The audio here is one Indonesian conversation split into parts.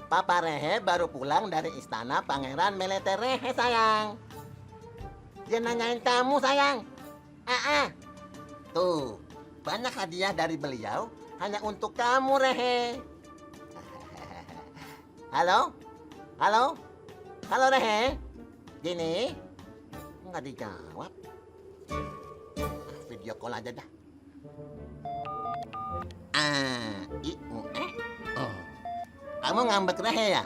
Papa Rehe baru pulang dari istana Pangeran Melete Rehe, sayang. Dia nanyain kamu, sayang. Tuh, banyak hadiah dari beliau hanya untuk kamu, Rehe. Halo? Halo? Halo, Rehe? Gini? Nggak dijawab. Video call aja dah. Oh. Kamu ngambek Rehe ya?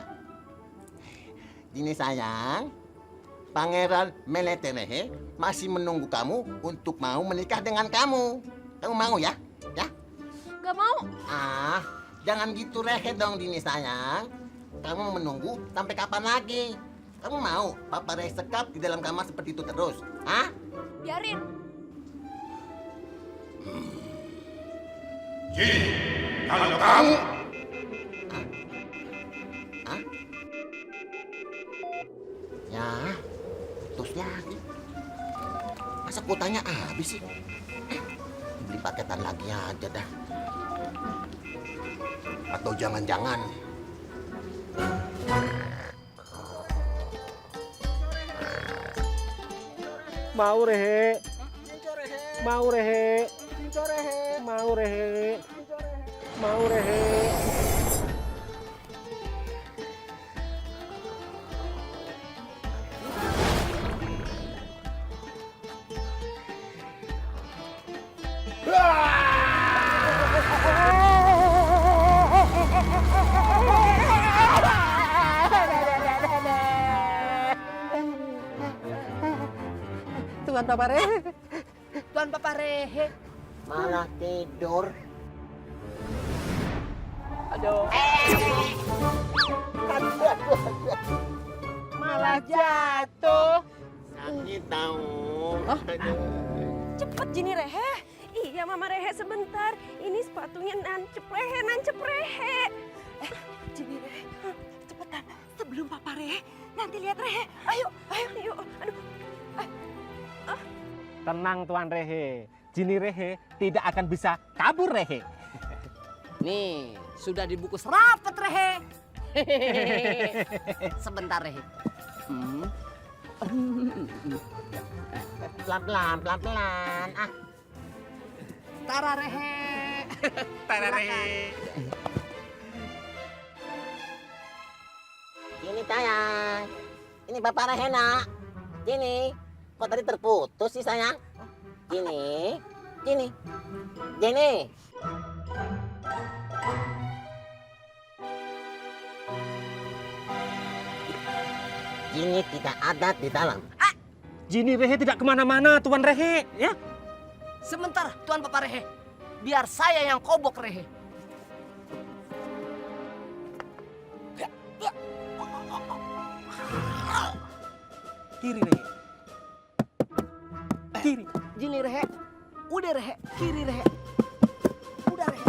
Gini sayang, Pangeran Melete Rehe masih menunggu kamu untuk mau menikah dengan kamu. Kamu mau ya? Ya? Gak mau. Jangan gitu Rehe dong Dini sayang. Kamu menunggu sampai kapan lagi? Kamu mau Papa Rehe sekap di dalam kamar seperti itu terus? Biarin. Jadi, kalau kamu... Ya, terus lagi. Masa kuotanya habis sih? Beli paketan lagi aja dah. Atau jangan-jangan mau Rehe, mau Rehe, mau Rehe, mau Rehe. Tuan Papa Rehe. Tuan Papa Rehe. malah tidur. Aduh. Malah jatuh. Sakit tahu. Cepet Jini Rehe. Iya Mama Rehe sebentar. Ini sepatunya nancep Rehe. Jini Rehe, cepetan. Sebelum Papa Rehe, nanti lihat Rehe. Ayo. Aduh. Tenang Tuan Rehe. Jini Rehe tidak akan bisa kabur Rehe. Nih, sudah dibungkus rapet Rehe. Sebentar Rehe. Pelan-pelan. Tara Rehe. Tara Rehe. Ini sayang. Ini Bapak Rehena. Gini. Kok tadi terputus sih sayang? Gini. Gini tidak ada di dalam. Jini Rehe tidak kemana-mana Tuan Rehe. Ya. Sebentar Tuan Papa Rehe. Biar saya yang kobok Rehe. Kiri Rehe. Kiri. Jini Rehe. Udah Rehe. Kiri Rehe. Udah Rehe.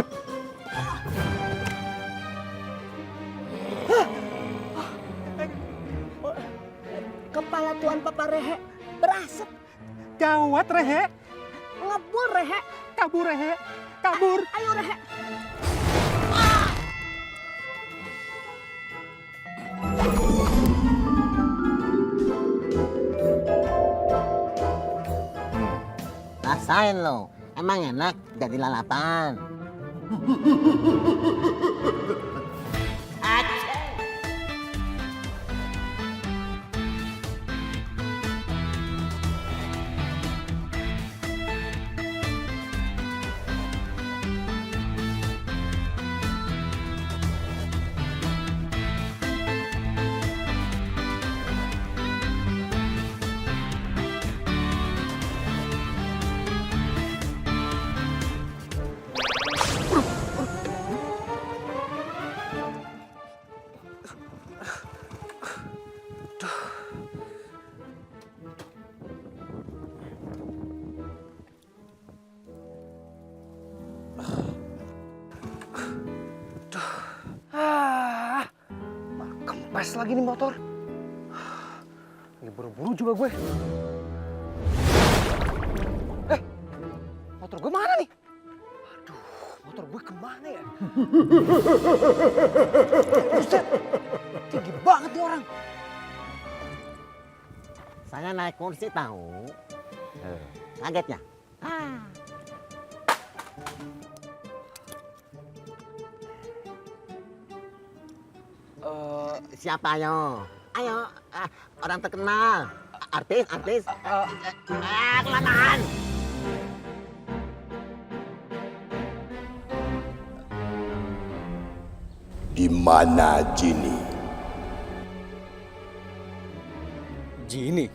Kepala Tuan Papa Rehe berasap. Gawat Rehe. Ngebul Rehe. Kabur Rehe. Kabur. Ayo Rehe. Rasain lo. Emang enak jadi lalapan. Kempes lagi nih motor. Lagi buru-buru juga gue. Motor gue mana nih? Aduh, motor gue kemana ya? Buset, orang. Saya naik kursi tahu. Kagetnya. Siapa ayo? Ayo, orang terkenal. Artis. Kelamaan. Di mana Jini? Jini.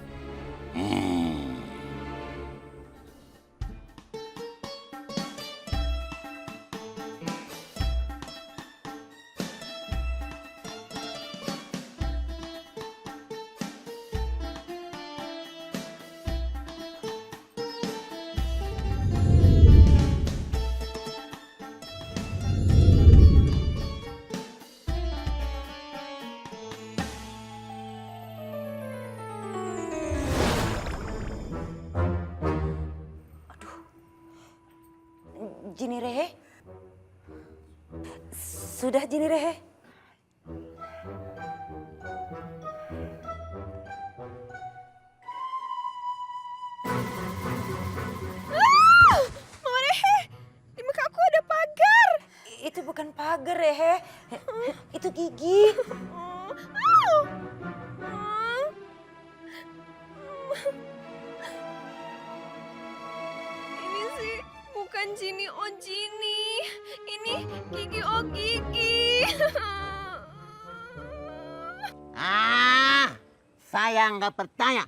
Jini Rehe? Sudah Jini Rehe? Mama Rehe, di muka aku ada pagar. Itu bukan pagar Rehe, itu gigi. Ini sih bukan Jini, oh Jini. Ini gigi, oh gigi. Saya nggak percaya.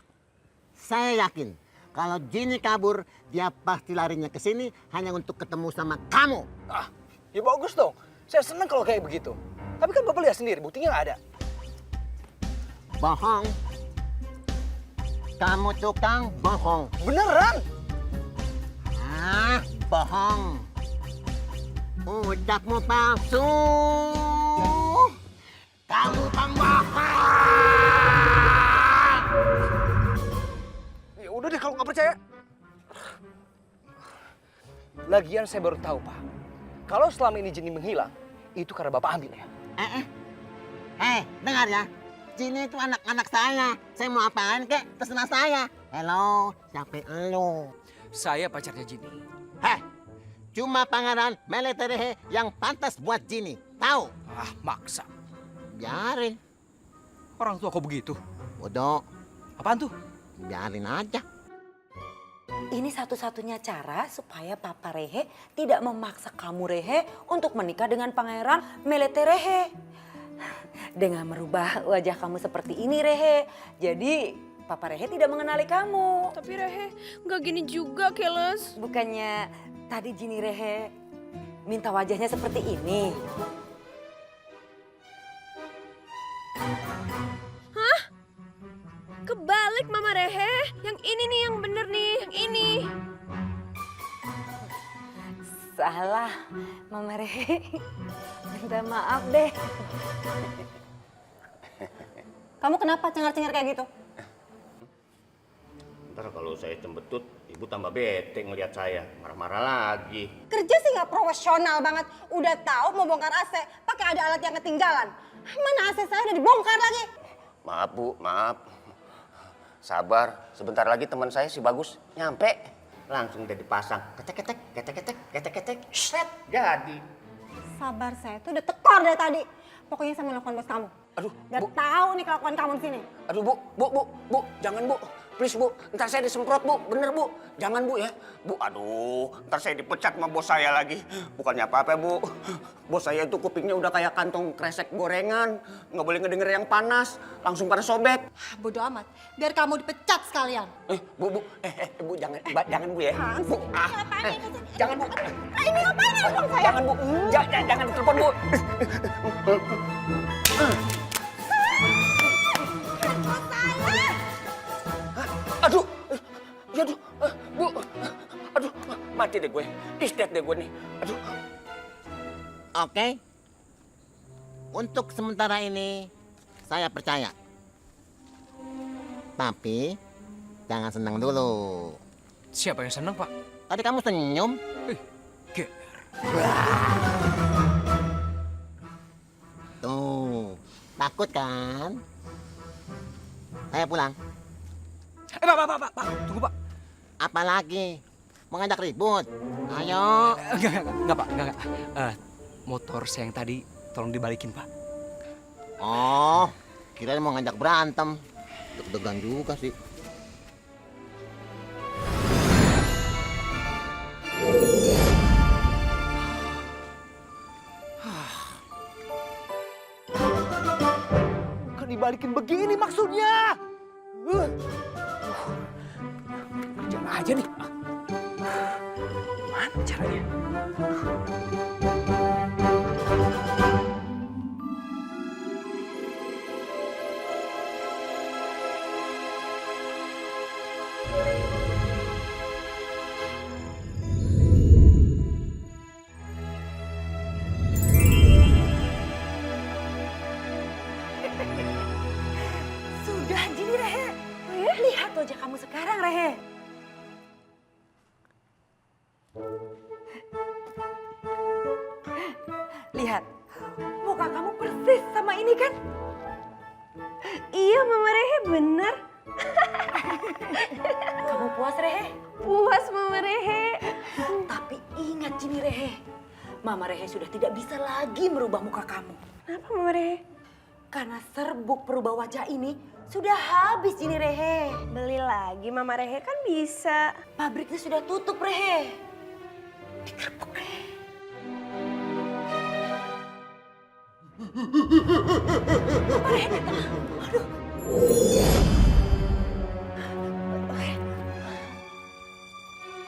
Saya yakin kalau Jini kabur, dia pasti larinya ke sini hanya untuk ketemu sama kamu. Ya bagus dong. Saya senang kalau kayak begitu. Tapi kan Bapak lihat sendiri, buktinya nggak ada. Bohong. Kamu tukang bohong. Beneran? Bohong. Ucapmu palsu. Kamu pembohong. Ya udah deh kalau nggak percaya. Lagian saya baru tahu, Pak. Kalau selama ini Jini menghilang, itu karena Bapak ambil ya. Dengar ya. Jini itu anak-anak saya. Saya mau apaan kek, terserah saya. Hello, siapa elu? Saya pacarnya Jini. Cuma pangeran Meleterehe yang pantas buat Jini. Tahu? Maksa. Biarin. Orang tua kok begitu? Bodoh. Apaan tuh? Biarin aja. Ini satu-satunya cara supaya Papa Rehe tidak memaksa kamu Rehe untuk menikah dengan Pangeran Meleterehe. Dengan merubah wajah kamu seperti ini Rehe, jadi Papa Rehe tidak mengenali kamu. Tapi Rehe nggak gini juga, Keles. Bukannya tadi Jini Rehe minta wajahnya seperti ini? Hah? Kebalik Mama Rehe. Yang ini nih yang bener nih, yang ini. Salah, Mama Rehe. Minta maaf deh. Kamu kenapa cengar-cengar kayak gitu? Ntar kalau saya cembetut, ibu tambah bete ngeliat saya. Marah-marah lagi. Kerja sih nggak profesional banget. Udah tahu mau bongkar AC, pakai ada alat yang ketinggalan. Mana AC saya udah dibongkar lagi. Maaf Bu, maaf. Sabar, sebentar lagi teman saya si Bagus nyampe. Langsung udah dipasang. Ketek-ketek, ketek-ketek, ketek-ketek. Set, jadi. Sabar saya tuh udah tekor dari tadi. Pokoknya saya mau nelfon bos kamu. Aduh, Udah Bu. tahu nih kelakuan kamu di sini. Aduh Bu, jangan Bu. Please Bu, ntar saya disemprot Bu, bener Bu. Jangan Bu ya. Bu, aduh, ntar saya dipecat sama bos saya lagi. Bukannya apa-apa Bu. Bos saya itu kupingnya udah kayak kantong kresek gorengan. Nggak boleh ngedenger yang panas, langsung pada sobek. Bodoh amat. Biar kamu dipecat sekalian. Bu, Bu, jangan Bu ya. Bu, jangan Bu. Ini ngapain nelfon saya? Jangan Bu, jangan telepon Bu. Aduh, Bu, aduh, mati deh gue, istirahat deh gue nih, aduh. Oke. Untuk sementara ini, saya percaya. Tapi, jangan senang dulu. Siapa yang senang, Pak? Tadi kamu senyum. Ger. Tuh, takut kan? Ayo pulang. Pak, tunggu Pak. Apalagi? Mau ngajak ribut? Ayo. Enggak Pak, enggak. Motor saya yang tadi tolong dibalikin Pak. Oh, kirain mau ngajak berantem. Deg-degan juga sih. Kan dibalikin begini maksudnya. Kerjaan aja nih. Gimana caranya? Sudah, Jini Rehe. Lihat wajah kamu sekarang, Rehe. Lihat, muka kamu persis sama ini kan? Iya Mama Rehe bener. Kamu puas, Rehe? Puas Mama Rehe. Tapi ingat, Jini Rehe. Mama Rehe sudah tidak bisa lagi merubah muka kamu. Kenapa Mama Rehe? Karena serbuk perubah wajah ini sudah habis, Jini Rehe. Beli lagi Mama Rehe kan bisa. Pabriknya sudah tutup, Rehe. Dikerebek, Rehe. Apa, Rehe? Aduh.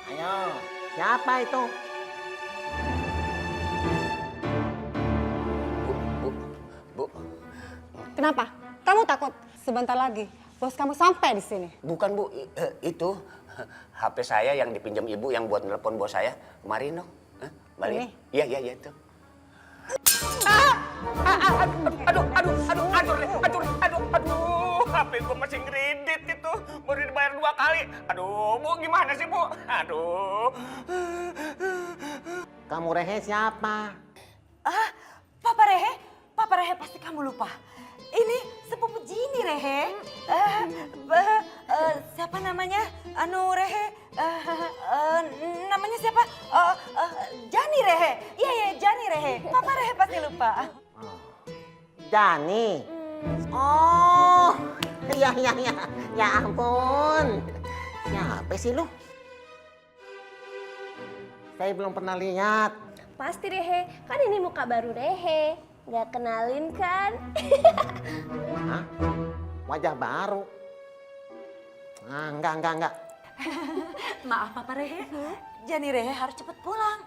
Ayo, siapa itu? Bu. Kenapa? Kamu takut? Sebentar lagi bos kamu sampai di sini. Bukan Bu, itu HP saya yang dipinjam ibu yang buat nelpon bos saya kemarin dong. Balik. Ini? Iya itu. Aduh, HP gua masih ngeredit itu, baru dibayar 2 kali. Aduh, Bu gimana sih Bu? Aduh. Kamu Rehe siapa? Papa Rehe pasti kamu lupa. Ini sepupu Jini Rehe. Siapa namanya? Anu Rehe. Namanya siapa? Jani Rehe. Iya, Jani Rehe. Papa Rehe pasti lupa. Jani. Oh, iya. Ya ampun. Siapa sih lu? Saya belum pernah lihat. Pasti Rehe, kan ini muka baru Rehe. Gak kenalin kan? Hah? Wajah baru? Ah, enggak. Maaf Papa Rehe. Jani Rehe harus cepat pulang.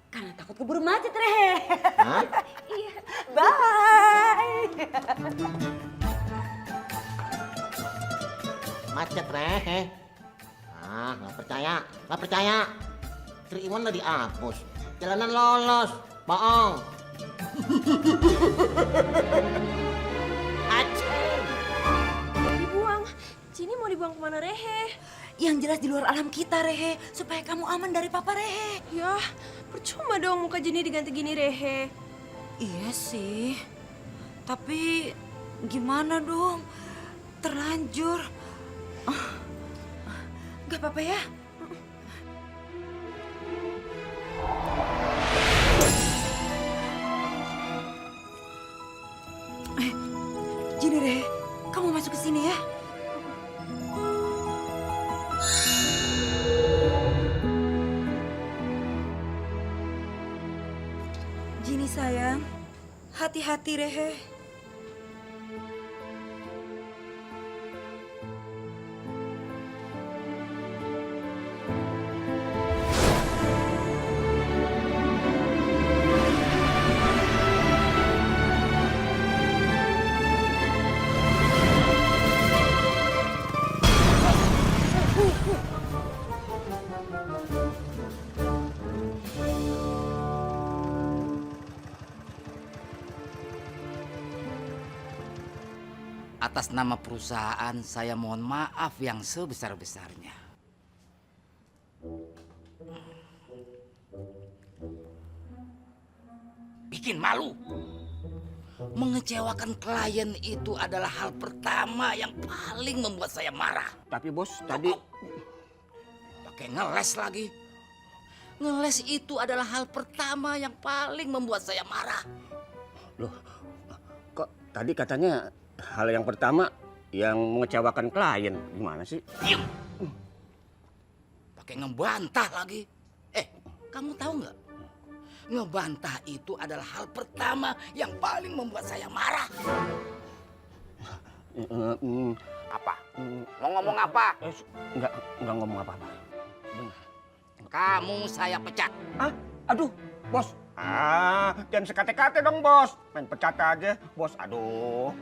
Karena takut keburu macet Rehe. Hah? Iya. Bye. Macet Rehe. Ah, nggak percaya. Sri Iwan udah dihapus. Jalanan lolos. Bohong. Aceng. Dibuang. Jini mau dibuang kemana Rehe? Yang jelas di luar alam kita Rehe. Supaya kamu aman dari Papa Rehe. Yah, percuma dong muka Jini diganti gini Rehe. Iya sih. Tapi gimana dong? Terlanjur. Gak apa-apa ya? Jini Rehe, kamu masuk ke sini ya. Jini sayang, hati-hati Rehe. Atas nama perusahaan saya mohon maaf yang sebesar-besarnya. Bikin malu. Mengecewakan klien itu adalah hal pertama yang paling membuat saya marah. Tapi bos, tadi... Pakai ngeles lagi. Ngeles itu adalah hal pertama yang paling membuat saya marah. Loh, kok tadi katanya hal yang pertama yang mengecewakan klien. Gimana sih? Diam. Pakai ngebantah lagi. Kamu tahu nggak? Ngebantah itu adalah hal pertama yang paling membuat saya marah. Apa? Mau ngomong apa? Enggak ngomong apa-apa. Kamu saya pecat. Aduh, bos. Jangan sekate-kate dong, bos. Main pecat aja, bos. Aduh,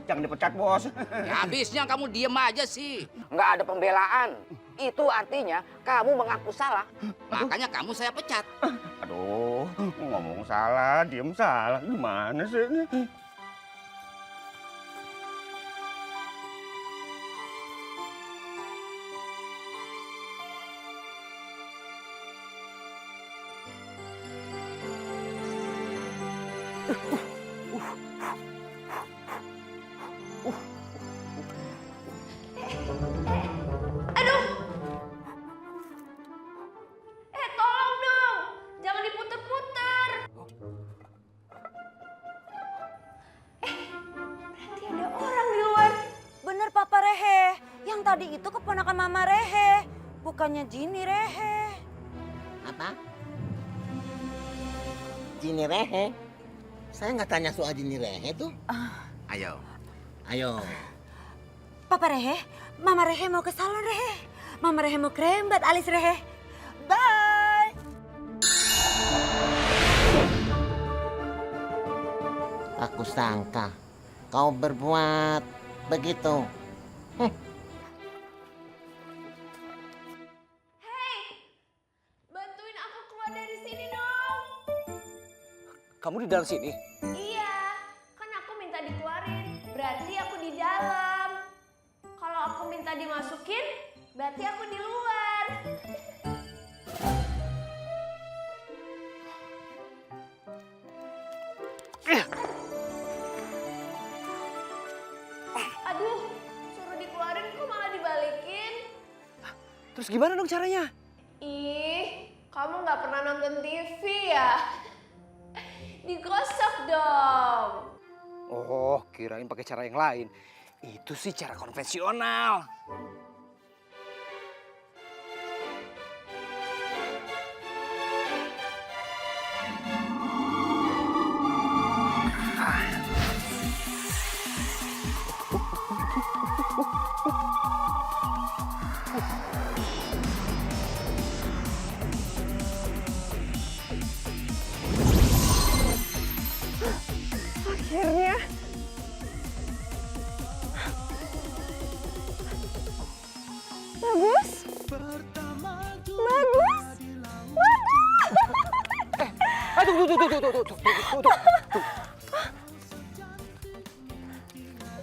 jangan dipecat, bos. Ya habisnya kamu diem aja sih. Nggak ada pembelaan. Itu artinya kamu mengaku salah. Makanya kamu saya pecat. Aduh, ngomong salah, diem salah. Gimana sih ini? Tolong dong, jangan diputer-puter. Berarti ada orang di luar. Bener Papa Rehe, yang tadi itu keponakan Mama Rehe, bukannya Jini Rehe. Apa? Jini Rehe? Saya nggak tanya soal Jini Rehe tuh. Ayo. Ayo. Papa Rehe, Mama Rehe mau ke salon Rehe. Mama Rehe mau krembat alis Rehe. Bye. Aku sangka kau berbuat begitu. Bantuin aku keluar dari sini dong. Kamu di dalam sini? Iya, kan aku minta dikeluarin, berarti aku di dalam. Kalau aku minta dimasukin, berarti aku di luar. Aduh, suruh dikeluarin kok malah dibalikin? Terus gimana dong caranya? Ih, kamu nggak pernah nonton TV ya? Digosok dong. Oh, kirain pakai cara yang lain. Itu sih cara konvensional. Akhirnya. Bagus. Bagus. Tuh.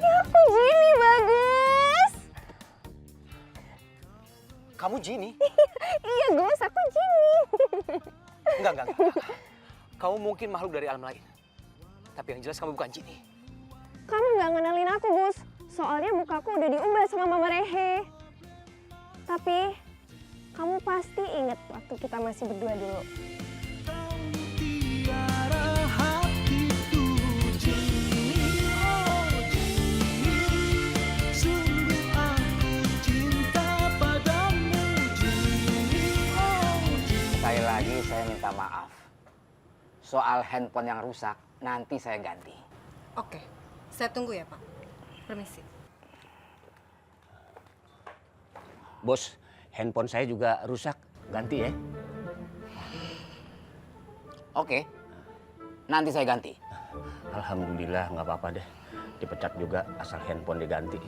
Ya aku Jini bagus. Kamu Jini? Iya Gus, aku Jini. Enggak. Kamu mungkin makhluk dari alam lain. Tapi yang jelas kamu bukan Jini. Kamu nggak ngenalin aku Gus. Soalnya mukaku udah diubah sama Mama Rehe. Tapi kamu pasti inget waktu kita masih berdua dulu. Sekali lagi saya minta maaf. Soal handphone yang rusak, nanti saya ganti. Oke, saya tunggu ya Pak. Permisi. Bos, handphone saya juga rusak. Ganti ya. Oke, nanti saya ganti. Alhamdulillah, nggak apa-apa deh. Dipecat juga asal handphone diganti.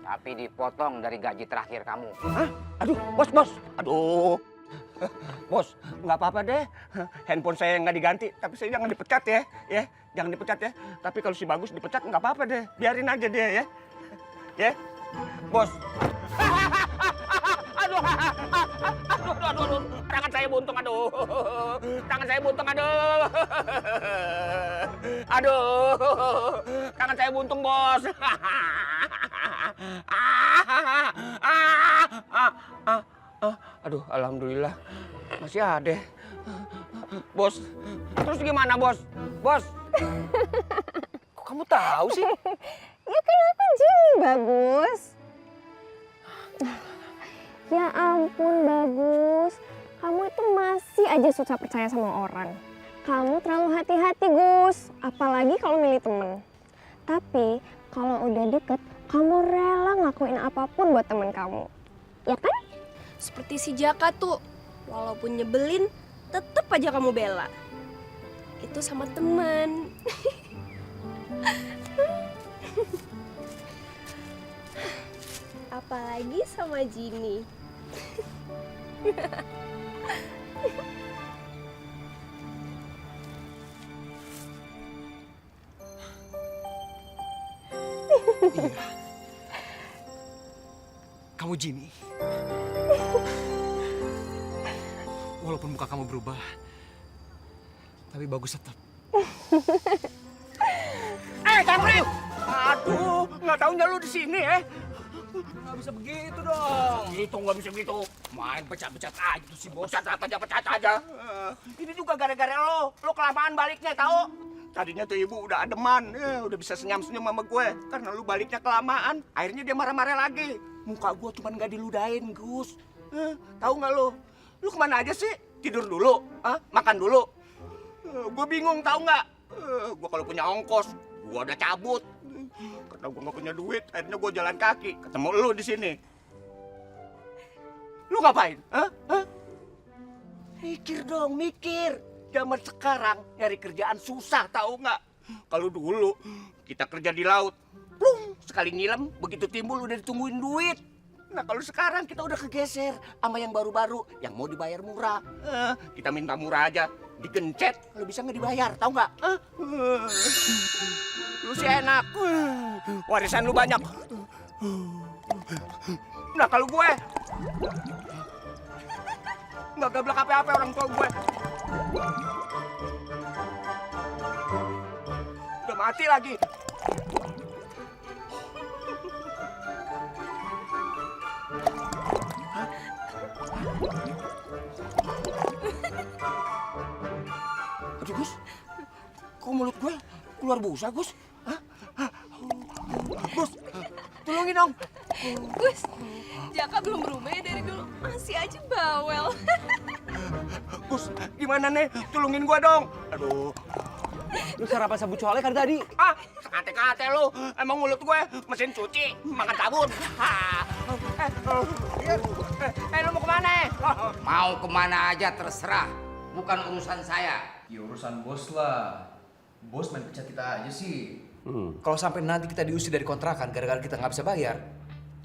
Tapi dipotong dari gaji terakhir kamu. Hah? Aduh, bos. Aduh. Bos, nggak apa-apa deh. Handphone saya nggak diganti, tapi saya jangan dipecat ya. Ya, jangan dipecat ya. Tapi kalau si Bagus dipecat nggak apa-apa deh. Biarin aja dia ya. Ya, bos. Aduh. Tangan saya buntung, aduh. Aduh, tangan saya buntung, Bos. Aduh, alhamdulillah masih ada. Bos, terus gimana, Bos? Bos, Kok kamu tahu sih? Ya kenapa Jin? Bagus. Ya ampun Bagus, kamu itu masih aja susah percaya sama orang. Kamu terlalu hati-hati Gus, apalagi kalau milih temen. Tapi kalau udah deket, kamu rela ngelakuin apapun buat temen kamu. Ya kan? Seperti si Jaka tuh, walaupun nyebelin, tetep aja kamu bela. Itu sama temen. Apalagi sama Jini. Iya. Kamu Jini. Walaupun muka kamu berubah, tapi bagus tetap. Kamril! Aduh, nggak taunya lu di sini, Nggak bisa begitu dong. Gitu, nggak bisa gitu. Main pecat-pecat aja tuh si bos. Pecat aja. Ini juga gara-gara lo kelamaan baliknya, tahu? Tadinya tuh ibu udah ademan, udah bisa senyum-senyum sama gue. Karena lu baliknya kelamaan, akhirnya dia marah-marah lagi. Muka gue cuma nggak diludahin, Gus. Tahu nggak lo? Lu kemana aja sih? Tidur dulu? Makan dulu? Gue bingung, tahu nggak? Gue kalau punya ongkos, gue udah cabut. Karena gue nggak punya duit, akhirnya gue jalan kaki. Ketemu lu di sini. Lu ngapain? Mikir dong, mikir. Zaman sekarang nyari kerjaan susah, tahu nggak? Kalau dulu kita kerja di laut, plung, sekali nyilam, begitu timbul udah ditungguin duit. Nah kalau sekarang kita udah kegeser sama yang baru-baru, yang mau dibayar murah. Kita minta murah aja, digencet, lu bisa nggak dibayar, tahu nggak? Lu sih enak, warisan lu banyak. Nah kalau gue nggak gablak apa-apa orang tua gue. Udah mati lagi. Aduh Gus, kok mulut gue keluar busa Gus? Gus, tolongin dong. Gus, Jaka belum berubah ya dari dulu. Masih aja bawel. Gus, gimana nih? Tolongin gua dong. Aduh. Lu sarapan sabun colek kan tadi? Sekate-kate lu. Emang mulut gue mesin cuci, makan sabun. Lu mau kemana? Mau kemana aja terserah, bukan urusan saya. Ya urusan bos lah. Bos main pecat kita aja sih. Kalau sampai nanti kita diusir dari kontrakan gara-gara kita nggak bisa bayar,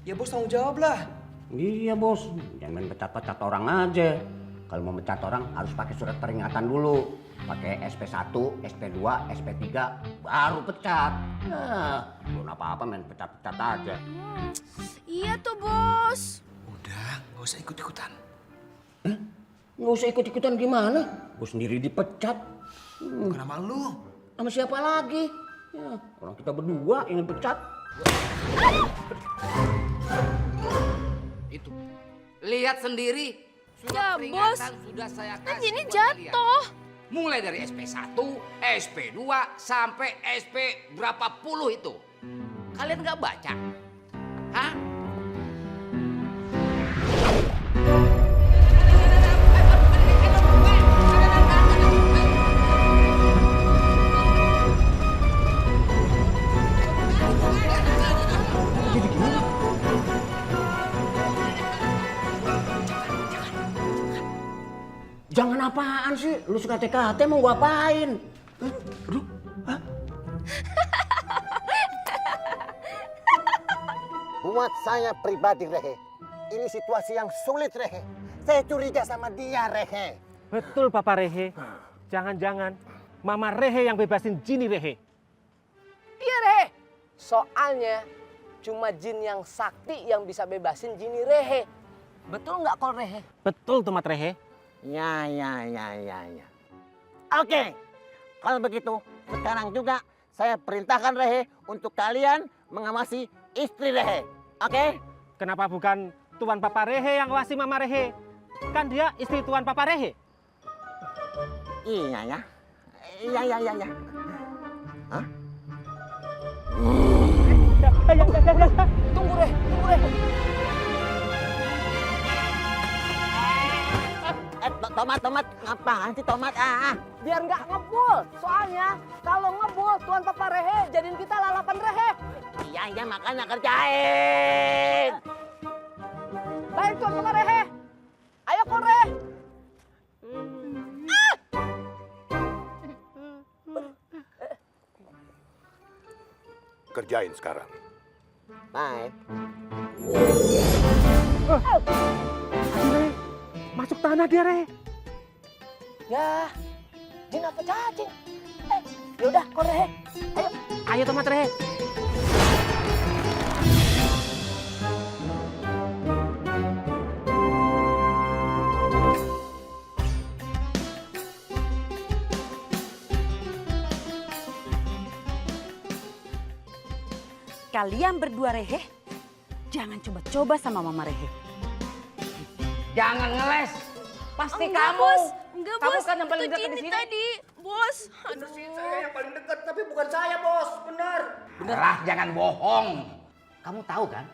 ya bos tanggung jawab lah. Iya bos, jangan main pecat-pecat orang aja. Kalau mau mecat orang harus pakai surat peringatan dulu. Pakai SP1, SP2, SP3, baru pecat. Nah, belum apa-apa main pecat-pecat aja. Iya tuh bos. Udah, nggak usah ikut-ikutan. Nggak usah ikut-ikutan gimana? Gue sendiri dipecat. Bukan sama lu. Sama siapa lagi? Ya, orang kita berdua yang dipecat. Itu, lihat sendiri. Ya, Surat bos. peringatan sudah saya Kan kasih Jini buat jatuh. kalian. Mulai dari SP1, SP2, sampai SP berapa puluh itu. Kalian nggak baca? Hah? Jangan apaan sih? Lu suka TKT mau gua apain? Buat saya pribadi, Rehe, ini situasi yang sulit, Rehe. Saya curiga sama dia, Rehe. Betul Papa Rehe. Jangan-jangan Mama Rehe yang bebasin Jini Rehe. Iya Rehe. Soalnya cuma jin yang sakti yang bisa bebasin Jini Rehe. Betul nggak Kol Rehe? Betul tuh Mat Rehe. Ya. Oke, Kalau begitu, sekarang juga saya perintahkan Rehe untuk kalian mengawasi istri Rehe. Oke? Kenapa bukan Tuan Papa Rehe yang ngawasi Mama Rehe? Kan dia istri Tuan Papa Rehe. Iya ya. Iya. Hah? Tunggu Reh. Tomat, ngapain sih tomat? Biar nggak ngebul. Soalnya kalau ngebul Tuan Papa Rehe jadiin kita lalapan Rehe. Iya, makanya kerjain. Baik Tuan Papa Rehe. Ayo Kon Rehe. Kerjain sekarang. Baik. Masuk tanah dia, Rehe. Ya, jin apa cacing? Yaudah Kon Rehe. Ayo. Ayo tomat Rehe. Kalian berdua Rehe, jangan coba-coba sama Mama Rehe. Jangan ngeles. Pasti Enggak, kamu. Bos. Enggak, Kamu Bos. kan yang paling Itu dekat di Jini sini. tadi, Bos. Bener sih, saya yang paling dekat, tapi bukan saya, Bos. Bener. Benerlah, jangan bohong. Kamu tahu kan,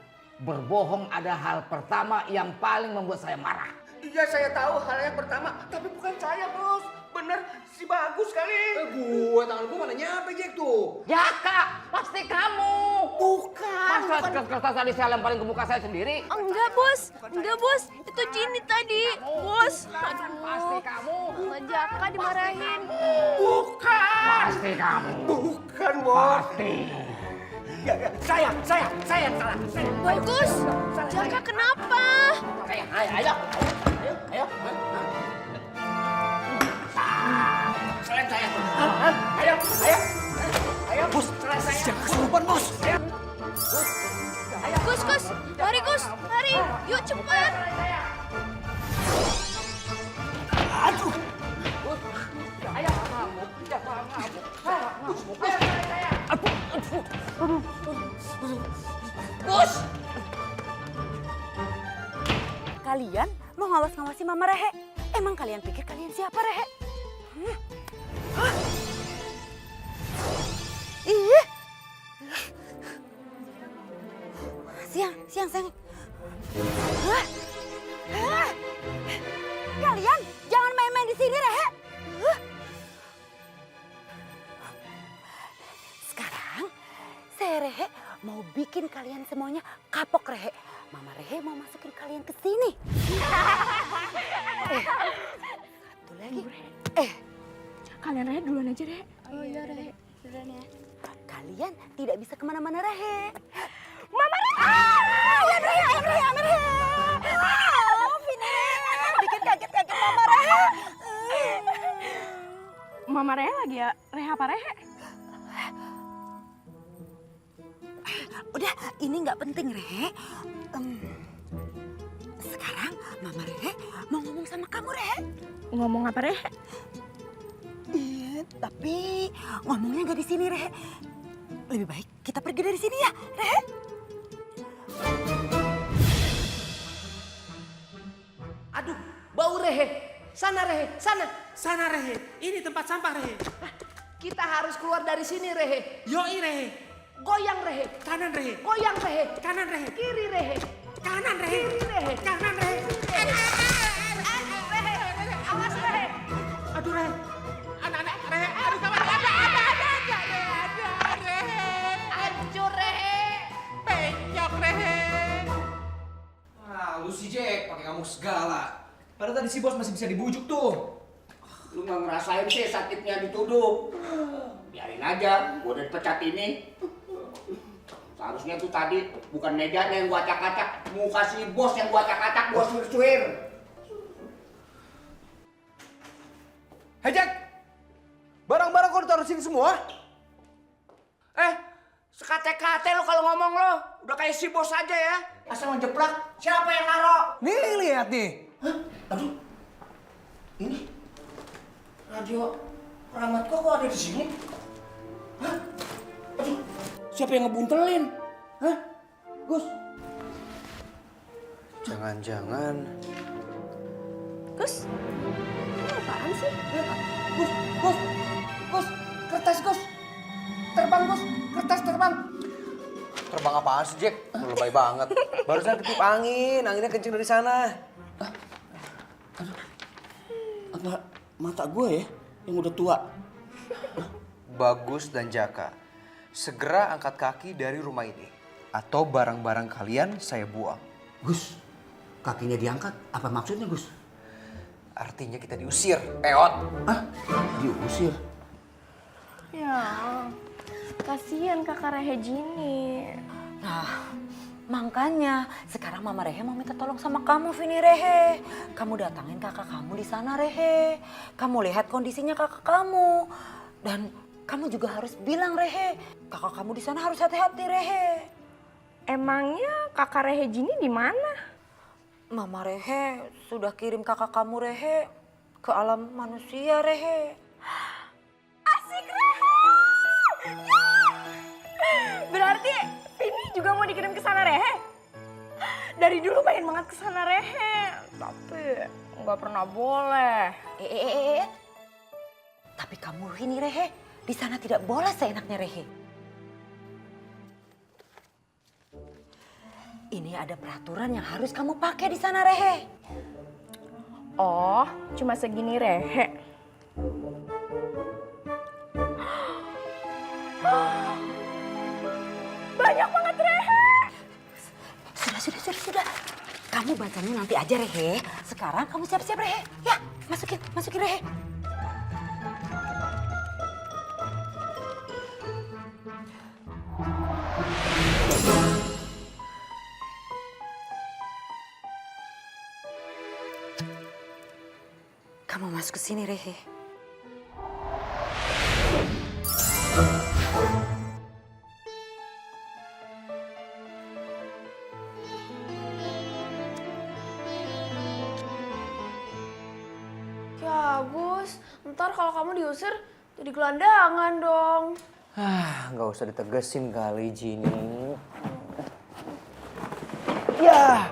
berbohong ada hal pertama yang paling membuat saya marah. Iya, saya tahu hal yang pertama, tapi bukan saya, Bos. Bener, si bagus kali. Tangan gue mana nyampe Jack tuh. Jaka, pasti kamu. Bukan. Masa kertas tadi saya lemparin ke muka saya sendiri? Enggak, Bos. Enggak, Bos. Itu Jini tadi, Bos. Pasti kamu. Sama Jaka dimarahin. Pasti kamu. Bukan, Bos. Pasti. Ya, saya yang salah. Saya. Bagus. Jaka kenapa? Ayo. Selain saya. Ayo, Bos. Selain saya. Jangan kesurupan, Bos. Gus. Lari, Gus. Lari. Yuk, cepat. Bos! Kalian mau ngawas-ngawasi Mama Rehe? Emang kalian pikir kalian siapa, Rehe? Hah? Ih! Siang, sayang. Hah? Kalian jangan main-main di sini, Rehe. Sekarang saya Rehe mau bikin kalian semuanya kapok, Rehe. Mama Rehe mau masukin kalian ke sini. Satu lagi. Kalian Rehe duluan aja, Rehe. Oh iya, Rehe. Duluan ya. Kalian tidak bisa kemana-mana, Rehe. Mama Rehe! Ayam Rehe. Vina, bikin kaget-kaget Mama Rehe. Mama Rehe lagi ya? Rehe apa Rehe? Udah, ini nggak penting, Rehe. Sekarang Mama Rehe mau ngomong sama kamu, Rehe. Ngomong apa Rehe? Iya, tapi ngomongnya nggak di sini, Rehe. Lebih baik kita pergi dari sini ya, Rehe. Aduh, bau Rehe. Sana Rehe, sana. Sana Rehe, ini tempat sampah Rehe. Kita harus keluar dari sini Rehe. Yoi Rehe, Goyang Rehe. kanan Rehe, Goyang Rehe. kanan Rehe, Kiri Rehe. kanan Rehe, Kiri Rehe. kanan Rehe. Awas Rehe. Aduh Rehe, anak-anak Rehe, aduh kawan, ada Rehe, Hancur Rehe. penyok Rehe. Ah, lu si Jack pakai ngamuk segala. Padahal tadi si bos masih bisa dibujuk tuh. Lu nggak ngerasain sih sakitnya dituduh. Biarin aja, gua udah dipecat ini. Seharusnya tuh tadi bukan mejanya yang gua acak-acak, muka si bos yang gua acak-acak, gua suir-suir. Hei Jack, barang-barang kok ditaruh sini semua? Sekate-kate lo kalau ngomong lo. Udah kayak si bos aja ya. Asal ngejeplak, siapa yang naro? Nih lihat nih. Aduh. Ini radio Rahmat kok ada di sini? Hah? Aduh, siapa yang ngebuntelin? Hah? Gus? Jangan-jangan... Gus, ini apaan sih? Gus, kertas Gus. Terbang Gus, kertas terbang. Terbang apaan sih, Jack? Lu lebay banget. Barusan ketip angin, anginnya kenceng dari sana. Apa mata gue ya yang udah tua? Bagus dan Jaka, segera angkat kaki dari rumah ini. Atau barang-barang kalian saya buang. Gus, kakinya diangkat. Apa maksudnya, Gus? Artinya kita diusir, peot. Hah? Diusir? Ya, kasihan kakak Rehe Jini. Nah, makanya sekarang Mama Rehe mau minta tolong sama kamu, Vini Rehe. Kamu datangin kakak kamu di sana, Rehe. Kamu lihat kondisinya kakak kamu. Dan kamu juga harus bilang, Rehe, kakak kamu di sana harus hati-hati, Rehe. Emangnya kakak Rehe Jini di mana? Mama Rehe sudah kirim kakak kamu, Rehe, ke alam manusia, Rehe. Asik Rehe! Berarti ini juga mau dikirim ke sana Rehe? Dari dulu pengen banget ke sana Rehe, tapi nggak pernah boleh. Tapi kamu ini, Rehe, di sana tidak boleh seenaknya, Rehe. Ini ada peraturan yang harus kamu pakai di sana, Rehe. Oh, cuma segini Rehe. Banyak banget Rehe. Sudah. Kamu bacanya nanti aja, Rehe. Sekarang kamu siap-siap, Rehe. Ya, masukin Rehe. Kamu masuk ke sini, Rehe. Ya Gus, ntar kalau kamu diusir jadi gelandangan dong. Nggak usah ditegesin kali, Jini. Ya!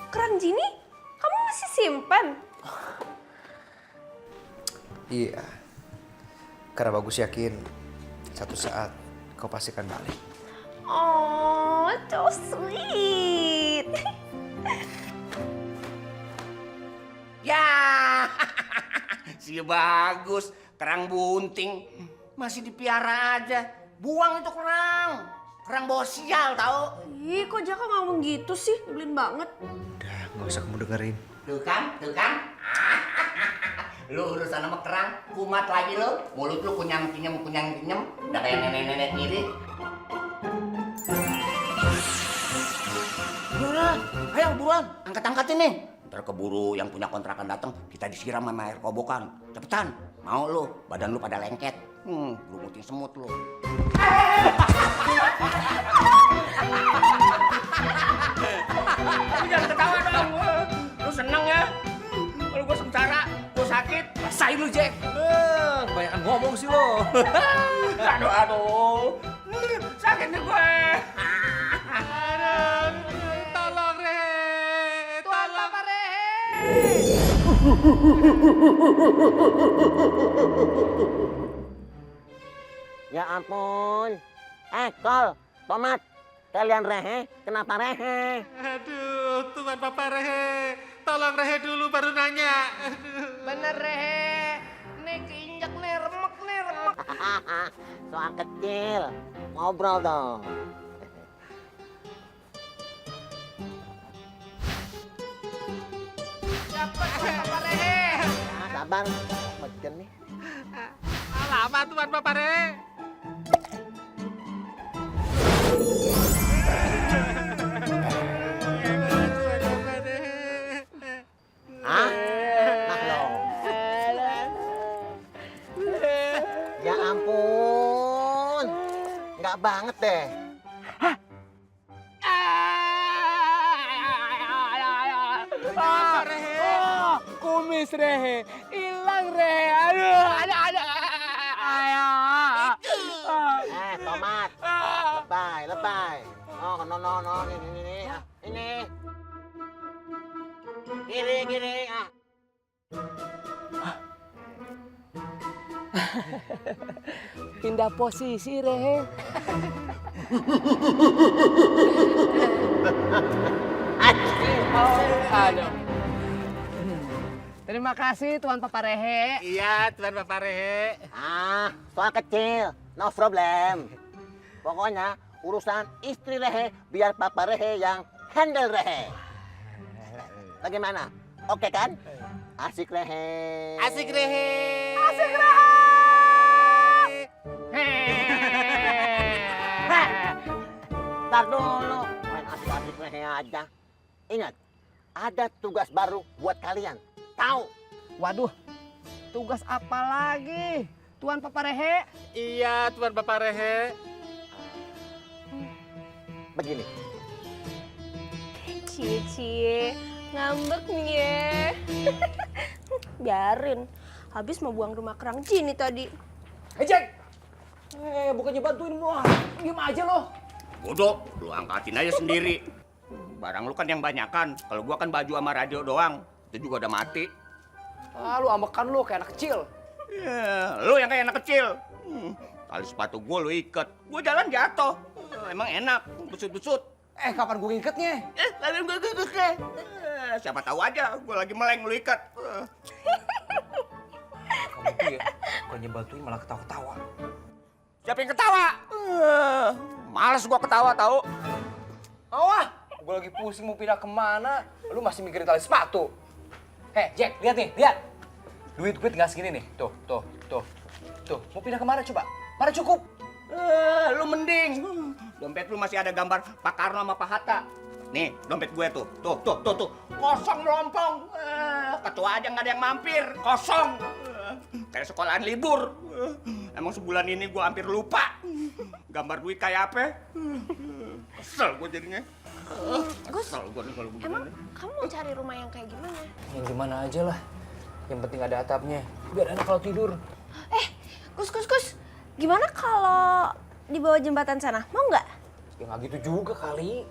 Kerang Jini, kamu masih simpen? Iya. Karena Bagus yakin satu saat kau pasti akan balik. Oh, so sweet. Ya, si Bagus, kerang bunting masih dipiara aja. Buang itu kerang bawa sial tau. Ih, kok Jaka ngomong gitu sih? Nyebelin banget. Udah, nggak usah kamu dengerin. Tuh kan. Lu urusan sama kerang, kumat lagi lu. Mulut lu kunyang-kinyem. Udah kayak nenek-nenek kiri. Udah, ayo buruan, angkat ini. Ntar keburu yang punya kontrakan datang, kita disiram sama air kobokan. Cepetan, mau lu, badan lu pada lengket. Lu muting semut lu. Lu jangan ketawa dong. Lu seneng ya? Kalau gua sengsara, gua sakit, rasain lu, Jack. Kebanyakan ngomong sih lo. Aduh. Sakit nih gue. Tolong Rehe, Tuan Papa Rehe. Ya ampun. Kol, tomat. Kalian Rehe, kenapa Rehe? Aduh, Tuan Papa Rehe. Tolong Rehe dulu baru nanya. Bener Rehe. Nih keinjak nih, remek. Soal kecil. Ngobrol dong. Siapa Papa Rehe? Sabar, macam nih. Lama Tuan Papa Rehe. Ya ampun. Nggak banget deh. Papa Rehe. Kumis Rehe. Hilang Rehe. Aduh. Pindah posisi, Rehe. Aduh. Terima kasih Tuan Papa Rehe. Iya, Tuan Papa Rehe. Soal kecil, no problem. Pokoknya urusan istri Rehe biar Papa Rehe yang handle Rehe. Bagaimana? Oke kan? Asik Rehe. Asik Rehe. Asik Rehe. Ntar dulu, main asik-asik Rehe aja. Ingat, ada tugas baru buat kalian. Tahu? Waduh, tugas apa lagi? Tuan Papa Rehe? Iya, Tuan Papa Rehe. Begini. Cie, ngambek nih ya. Biarin, habis mau buang rumah kerang Jini tadi. Jack! Bukannya bantuin gua. Diem aja lo. Bodoh, lu angkatin aja sendiri. Barang lu kan yang banyakan. Kalau gua kan baju sama radio doang. Itu juga udah mati. Lu ambekan lu kayak anak kecil. Ya, lu yang kayak anak kecil. Tali sepatu gua lu ikat. Gua jalan jatuh. Emang enak, besut-besut. Kapan gue ngiketnya? Lalu gue ikut. Siapa tahu aja, gua lagi meleng lu ikat. Kamu tuh ya, bukannya bantuin malah ketawa-ketawa. Siapa yang ketawa? Males gua ketawa tahu. Awah, gue lagi pusing mau pindah kemana, lu masih mikirin tali sepatu. Jack, lihat nih, lihat. Duit gue tinggal segini nih. Tuh. Mau pindah kemana coba? Mana cukup? Lu mending. Dompet lu masih ada gambar Pak Karno sama Pak Hatta. Nih, dompet gue tuh. Tuh. Kosong melompong. Ketua aja nggak ada yang mampir. Kosong. Kayak sekolahan libur. Emang sebulan ini gue hampir lupa. Gambar gue kayak apa? Kesel gue jadinya. Kesel gue nih kalau begini. Emang kamu mau cari rumah yang kayak gimana? Yang gimana aja lah. Yang penting ada atapnya. Biar enak kalau tidur. Kus. Gimana kalau di bawah jembatan sana? Mau nggak? Ya nggak gitu juga kali.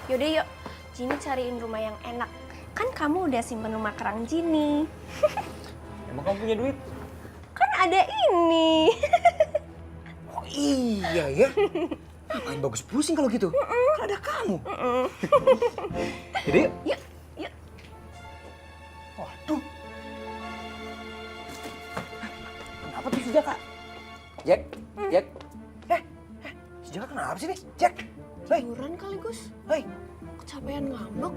Yaudah yuk, Jini cariin rumah yang enak. Kan kamu udah simpen rumah kerang Jini. Emang kamu punya duit? Kan ada ini. Oh iya ya. Main bagus pusing kalau gitu. Kan ada kamu. Jadi Yuk. Waduh. Kenapa tuh si Jaka? Jack. Si Jaka kenapa sih nih? Jack. Tiduran kali, Gus. Hei. Kecapean ngambek.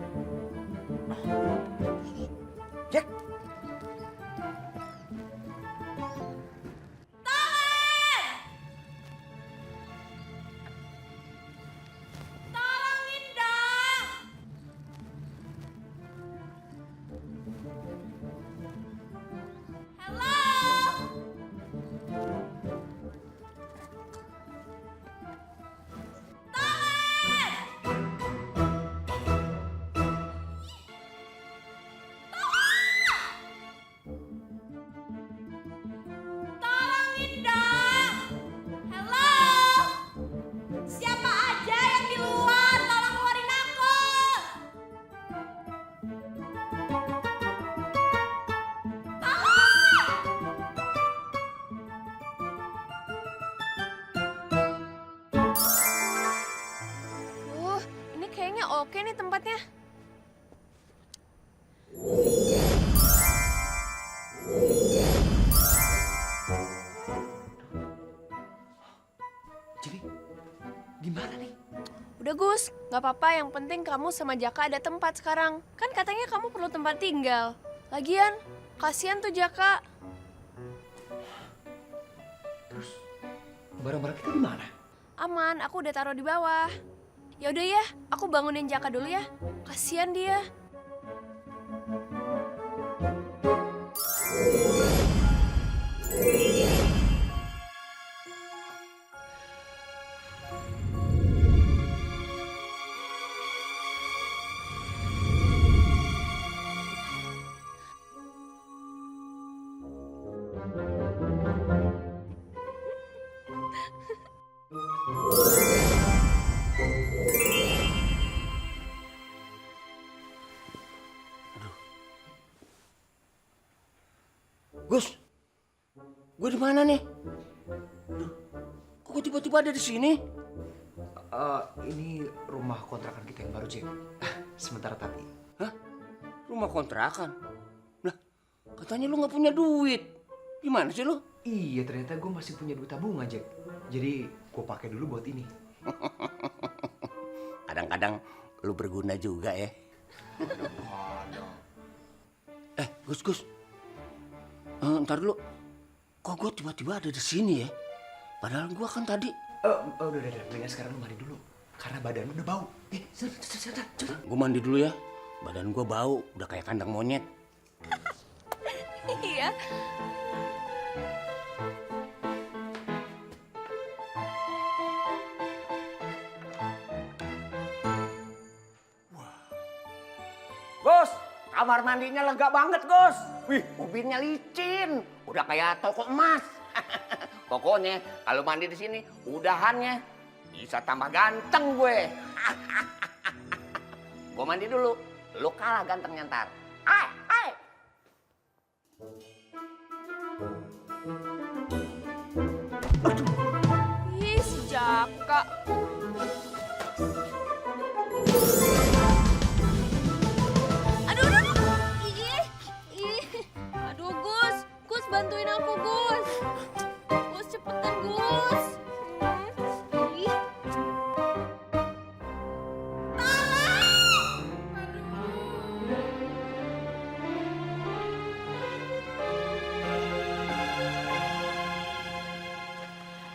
Jack. Tolongin dong. Halo. Tolongin dong. Halo. Siapa aja yang di luar, tolong keluarin aku. Ini kayaknya oke nih tempatnya. Jadi gimana nih? Udah Gus, nggak apa-apa. Yang penting kamu sama Jaka ada tempat sekarang. Kan katanya kamu perlu tempat tinggal. Lagian, kasihan tuh Jaka. Terus barang-barang kita di mana? Aman, aku udah taruh di bawah. Ya udah ya, aku bangunin Jaka dulu ya. Kasihan dia. Gus, gue di mana nih? Duh, kok gue tiba-tiba ada di sini? Ini rumah kontrakan kita yang baru, Jack. Sementara tapi. Hah? Rumah kontrakan? Lah, katanya lu nggak punya duit. Gimana sih lu? Iya, ternyata gue masih punya duit tabungan, Jack. Jadi gue pakai dulu buat ini. Kadang-kadang lu berguna juga ya. Gus. Ntar dulu. Kok gue tiba-tiba ada di sini ya? Padahal gue kan tadi. Udah. Mendingan sekarang lu mandi dulu. Karena badan lu udah bau. Cepat. Gue mandi dulu ya. Badan gue bau, udah kayak kandang monyet. Iya. Gus, kamar mandinya lega banget, Gus. Wih, mobilnya licin. Udah kayak toko emas. Pokoknya kalau mandi di sini, udahannya bisa tambah ganteng gue. Gue mandi dulu. Lu kalah gantengnya ntar. Hai. Ih, si Jaka. Aduh. Ih. Aduh, Gus. Gus, bantuin aku, Gus. Gus, cepetan, Gus. Ih.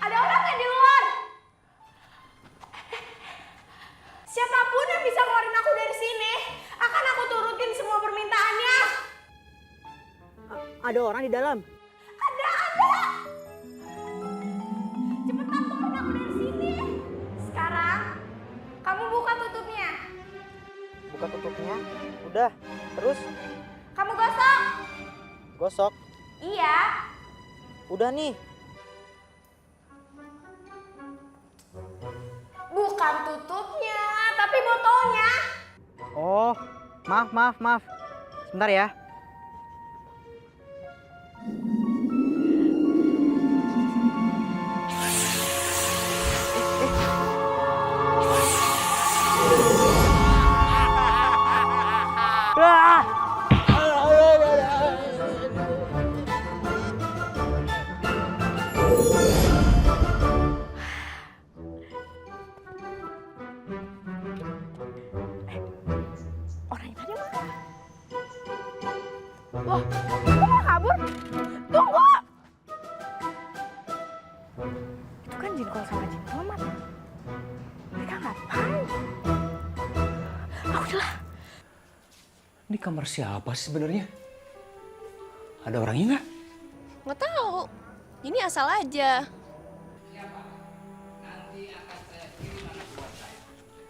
Ada orang nggak di luar? Siapapun yang bisa keluarin aku dari sini, akan aku turutin semua permintaannya. Ada orang di dalam. Ada. Cepetan keluarin aku dari sini. Sekarang, kamu buka tutupnya. Buka tutupnya. Udah. Terus Kamu gosok. gosok. Iya. Udah nih. Bukan tutupnya, tapi botolnya. Oh, maaf. Sebentar ya. Orang yang tadi mana? Loh, kok mau kabur? Tunggu! Itu kan jin kol sama jin tomat. Mereka ngapain? Udahlah. Ini kamar siapa sih sebenarnya? Ada orangnya nggak? Nggak tahu. Ini asal aja.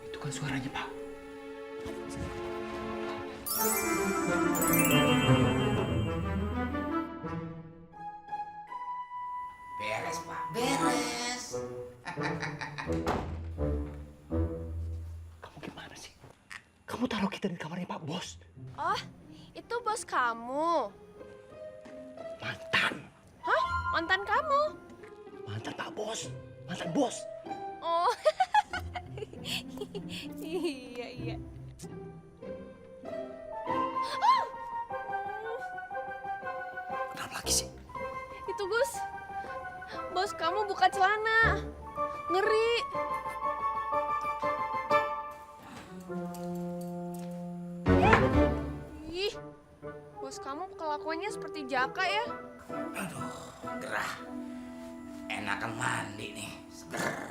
Itu kan suaranya, Pak. Beres, Pak. Beres. Kamu gimana sih? Kamu taruh kita di kamarnya Pak Bos. Oh, itu bos kamu. Mantan. Hah? Mantan kamu? Mantan Pak Bos. Mantan bos. Oh. Iya. Kenapa lagi sih? Itu Gus. Bos kamu buka celana. Ngeri. Ih. Bos kamu kelakuannya seperti Jaka ya? Aduh, gerah. Enakan mandi nih. Seger.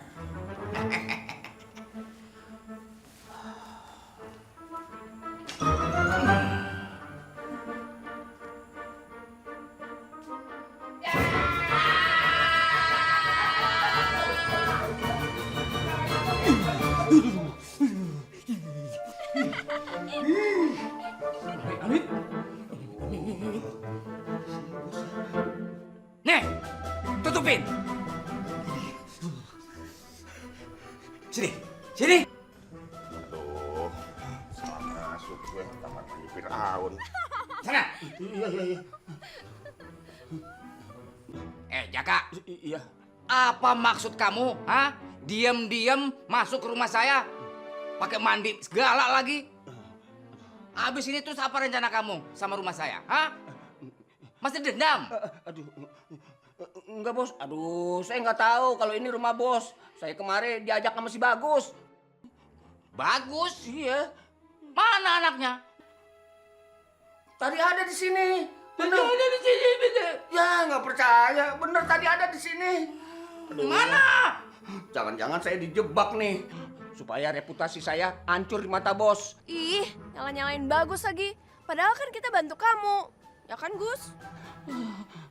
Nih, tutupin. Sini. Aduh, salah masuk gue kamar mandi Firaun. Sana. Iya. Jaka. Iya. Apa maksud kamu? Hah? Diam-diam masuk ke rumah saya, pakai mandi segala lagi. Habis ini terus apa rencana kamu sama rumah saya? Hah? Masih dendam? Aduh, enggak bos. Aduh, saya nggak tahu kalau ini rumah bos. Saya kemarin diajak sama si Bagus. Bagus. Iya. Mana anaknya? Tadi ada di sini. Bener. Tadi ada di sini, bener. Ya, nggak percaya. Bener tadi ada di sini. Aduh. Mana? Jangan-jangan saya dijebak nih. Supaya reputasi saya hancur di mata bos. Ih, nyala-nyalain Bagus lagi. Padahal kan kita bantu kamu. Ya kan, Gus?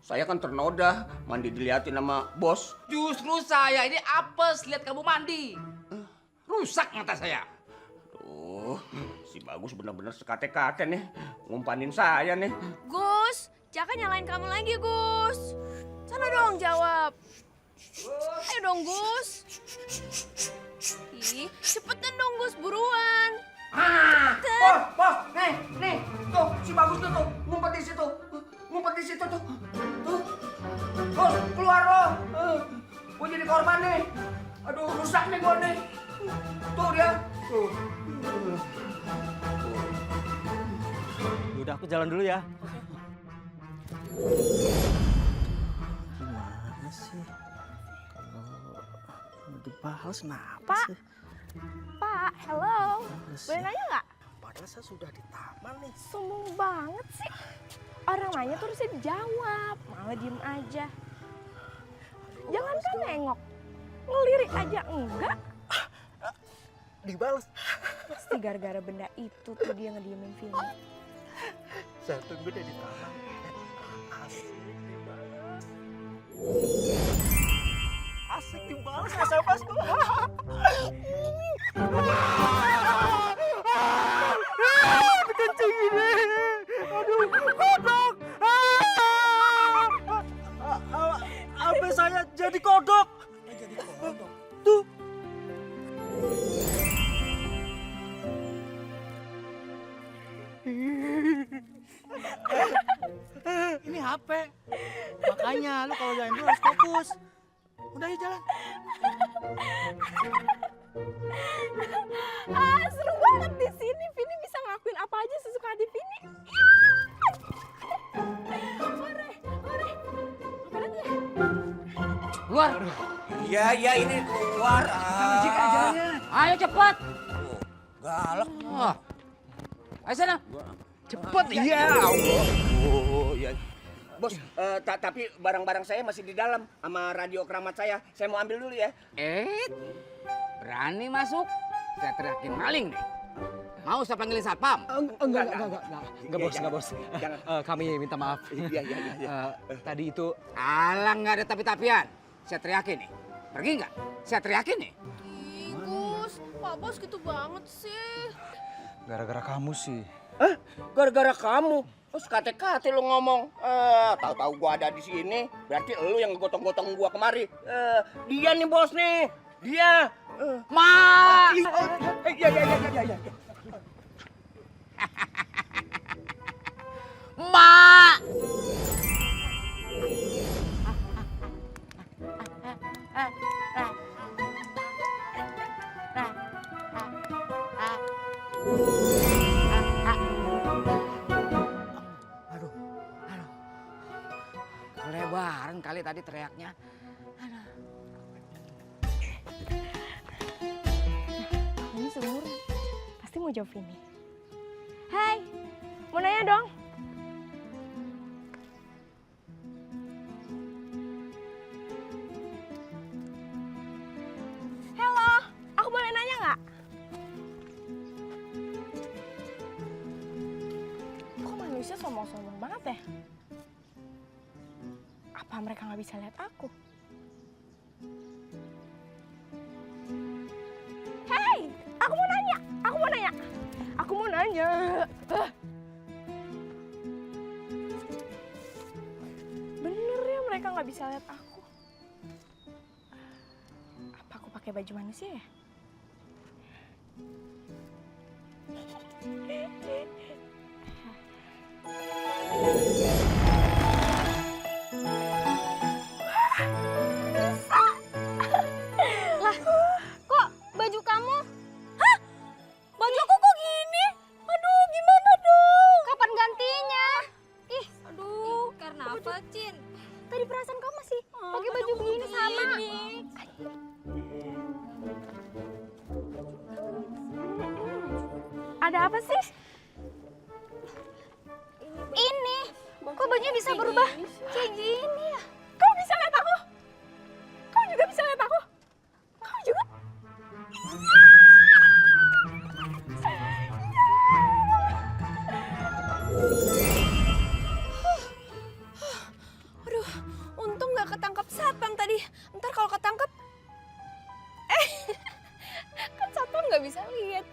Saya kan ternoda mandi diliatin sama bos. Justru saya ini apes lihat kamu mandi. Rusak mata saya. Tuh, si Bagus bener-bener sekate-kate nih. Ngumpanin saya nih. Gus, Jaka nyalain kamu lagi, Gus. Sana dong jawab. Ayo dong, Gus. Ih, cepetan dong, Gus, buruan. Bos, nih, tuh si Bagus tuh, ngumpet di situ, tuh. Bos, keluar lo. Gue jadi korban nih. Aduh, rusak nih gue nih. Tuh dia. Tuh. Udah aku jalan dulu ya. Gimana sih? Kalau dibahas kenapa Pak. sih? Pak, hello. Males Boleh ya. nanya nggak? Padahal saya sudah di taman nih. Sombong banget sih. Orang nanya tuh harusnya dijawab, malah diem aja. Jangan kan nengok, ngelirik aja enggak. Dibalas. Pasti gara-gara benda itu tuh dia ngediemin Vini. Saya tunggu deh di taman. Asik dibalas. Asik dibalas SMS tuh. Kencing ini. Aduh, kodok. HP saya jadi kodok. Jadi kodok. Tuh. Ini HP. Makanya lu kalau jalan dulu harus fokus. Udah ya jalan. Seru banget di sini. Vini bisa ngelakuin apa aja sesuka hati Vini. Ore. Ngapain lagi ya? Keluar. Iya, ini keluar. Ayo cepat. Galak. Ayo sana. Cepet, iya. Oh, iya. Bos, tapi barang-barang saya masih di dalam sama radio keramat saya. Saya mau ambil dulu ya. Berani masuk? Saya teriakin maling nih. Mau saya panggilin satpam? Enggak, bos, Iya, enggak bos. Jangan. Kami minta maaf. Iya. Tadi itu Alang nggak ada tapi-tapian. Saya teriakin nih. Pergi nggak? Saya teriakin nih. Ih, Gus, Pak Bos gitu banget sih. gara-gara kamu sih. Gara-gara kamu. Terus kate-kate lu ngomong. Tahu-tahu gua ada di sini. Berarti lu yang ngegotong-gotong gua kemari. Dia nih bos nih. Dia. Ma! Iya. Ma! Aduh. Kelebaran kali tadi teriaknya. Ini seumuran. Pasti mau jawab Vini. Hai, mau nanya dong. Halo, aku boleh nanya nggak? Kok manusia sombong-sombong banget ya? Apa mereka nggak bisa lihat aku? Hei, aku mau nanya. Bener ya mereka nggak bisa lihat aku. Apa aku pakai baju manusia ya? Ada apa sih? Ini, kok bajunya bisa berubah kayak gini ya? Kau bisa lihat aku? Kau juga bisa lihat aku? Kau juga? Aduh, untung nggak ketangkap satpam tadi. Ntar kalau ketangkap, kan satpam nggak bisa lihat.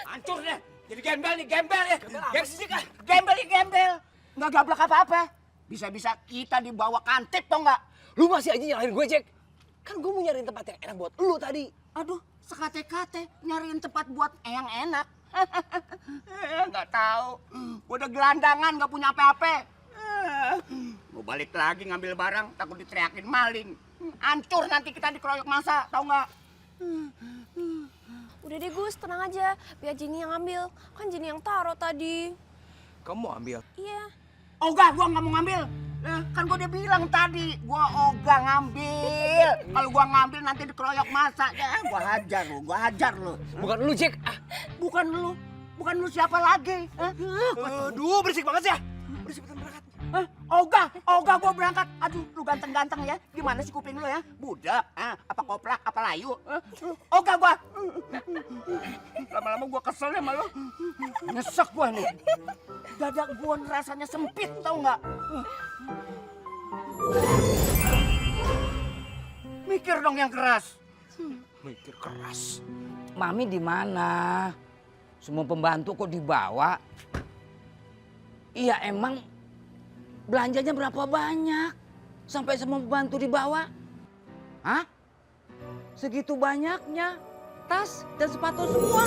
Hancur deh. Jadi gembel nih, gembel ya. Gembel nih, gembel. Nggak gablak apa-apa. Bisa-bisa kita dibawa kantip tau nggak? Lu masih aja nyalahin gue, Jack. Kan gue mau nyariin tempat yang enak buat lu tadi. Aduh, sekate-kate nyariin tempat buat yang enak. Nggak tahu. Gue udah gelandangan, nggak punya apa-apa. Gue balik lagi ngambil barang, takut diteriakin maling. Hancur nanti kita dikeroyok masa, tau nggak? Udah deh Gus, tenang aja. Biar Jenny yang ambil. Kan Jenny yang taruh tadi. Kamu mau ambil? Iya. Ogah, gua nggak mau ngambil. Kan gua udah bilang tadi, gua ogah ngambil. Kalau gua ngambil nanti dikeroyok masa. Ya, gua hajar lu. Bukan lu, Jack. Bukan lu. Bukan lu siapa lagi? Aduh, berisik banget ya. Berisik banget berangkat. Ogah gua berangkat. Aduh, lu ganteng-ganteng ya. Gimana sih kuping lu ya? Budak, apa koprak, apa layu? Ogah gua. Lama-lama gua kesel sama lu. Nyesek gua nih. Dada gua rasanya sempit, tau nggak? Mikir dong yang keras. Mikir keras. Mami di mana? Semua pembantu kok dibawa? Iya emang belanjanya berapa banyak sampai semua pembantu dibawa? Hah? Segitu banyaknya tas dan sepatu semua?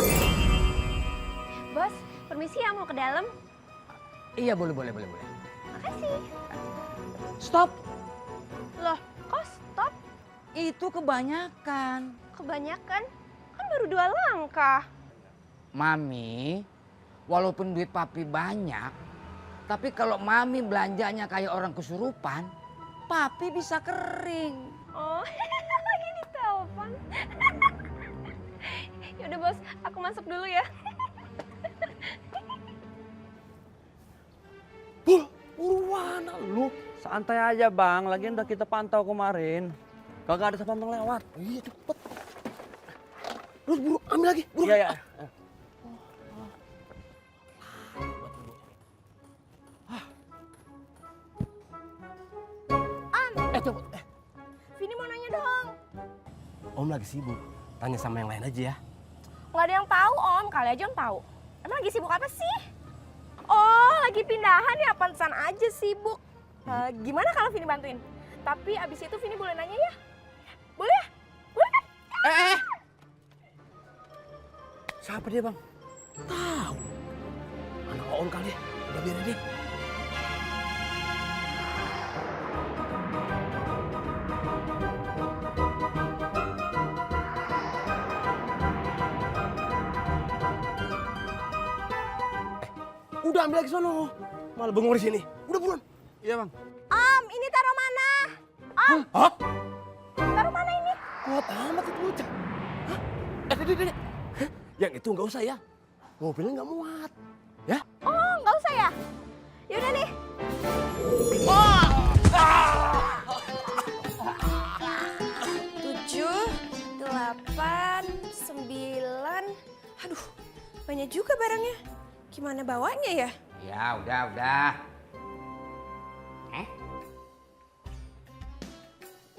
Bos, permisi ya mau ke dalam. Iya boleh. Makasih. Stop. Loh, kok stop? Itu kebanyakan. Kebanyakan? Kan baru 2 langkah. Mami, walaupun duit papi banyak, tapi kalau mami belanjanya kayak orang kesurupan, papi bisa kering. Oh, lagi ditelepon. Yaudah bos, aku masuk dulu ya. Urwana lu. Santai aja bang, lagian udah kita pantau kemarin. Kagak ada satpam lewat. Iya, cepet. Terus buru, ambil lagi. Buru. Iya. Coba. Vini mau nanya dong. Om lagi sibuk. Tanya sama yang lain aja ya. Nggak ada yang tahu Om, kali aja Om tahu. Emang lagi sibuk apa sih? Oh, lagi pindahan ya, pantesan aja sibuk. Gimana kalau Vini bantuin? Tapi abis itu Vini boleh nanya ya? Boleh ya? Boleh kan? Siapa dia bang? Tahu. Anak Om kali ya. Udah biarin deh. Udah ambil lagi sono. Malah bengong di sini. Udah buruan. Iya bang. Om, ini taruh mana? Om, Hah? taruh mana ini? Kuat amat itu bocah. Hah? Dek. Yang itu nggak usah ya. Mobilnya nggak muat. Ya? Oh, nggak usah ya? Yaudah nih. 7, 8, 9. Aduh, banyak juga barangnya. Gimana bawanya ya? Ya udah.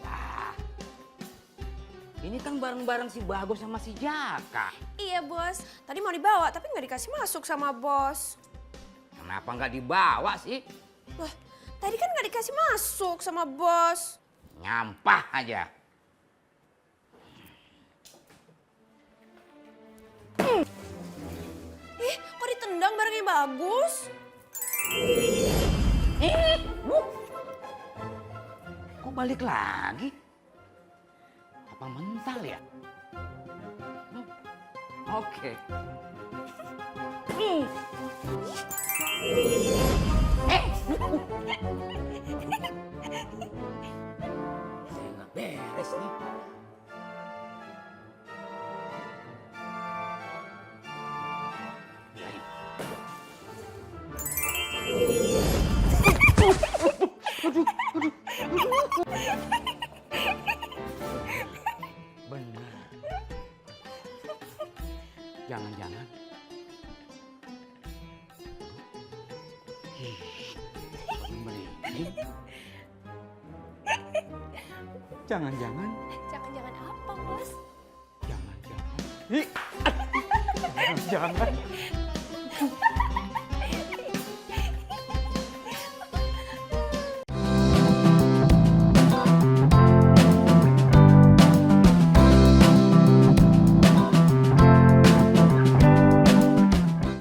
Nah, ini kan barang-barang si Bagus sama si Jaka. Iya bos, tadi mau dibawa tapi nggak dikasih masuk sama bos. Kenapa nggak dibawa sih? Wah, tadi kan nggak dikasih masuk sama bos. Nyampah aja. Kok ditendang barangnya Bagus? Kok balik lagi? Apa mental ya? Oke. Nggak beres. Jangan-jangan. Jangan-jangan. Jangan-jangan apa, Bos? Jangan-jangan. Jangan-jangan.